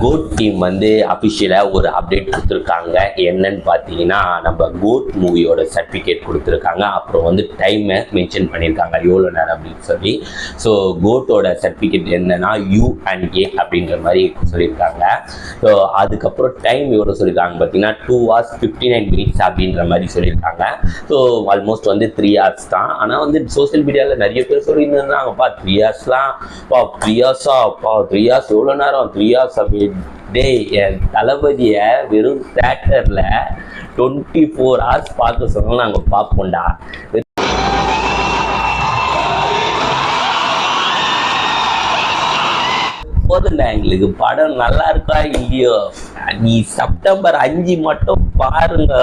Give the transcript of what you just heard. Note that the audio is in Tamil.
கோட் டீம் வந்து அஃபிஷியலாக ஒரு அப்டேட் கொடுத்துருக்காங்க. என்னன்னு பார்த்தீங்கன்னா, நம்ம கோட் மூவியோட சர்டிஃபிகேட் கொடுத்துருக்காங்க. அப்புறம் வந்து டைமை மென்ஷன் பண்ணியிருக்காங்க எவ்வளோ நேரம் அப்படின்னு சொல்லி. ஸோ கோட்டோட சர்டிஃபிகேட் என்னன்னா U&A அப்படின்ற மாதிரி சொல்லியிருக்காங்க. ஸோ அதுக்கப்புறம் டைம் எவ்வளோ சொல்லியிருக்காங்க பார்த்தீங்கன்னா 2 hours 59 minutes அப்படின்ற மாதிரி சொல்லியிருக்காங்க. ஸோ ஆல்மோஸ்ட் வந்து 3 hours தான். ஆனால் வந்து சோசியல் மீடியாவில் நிறைய பேர் சொல்லியிருந்தாங்கப்பா 3 hours 3 hours எவ்வளோ நேரம் 3 hours. டேய், என் தளபதியை வெறும் தியேட்டர்ல 24 hours பார்க்க சொன்னா நாங்க பார்ப்போம்டா. போதுண்டா, எங்களுக்கு படம் நல்லா இருக்கா இல்லையோ, நீ செப்டம்பர் 5 மட்டும் பாருங்க.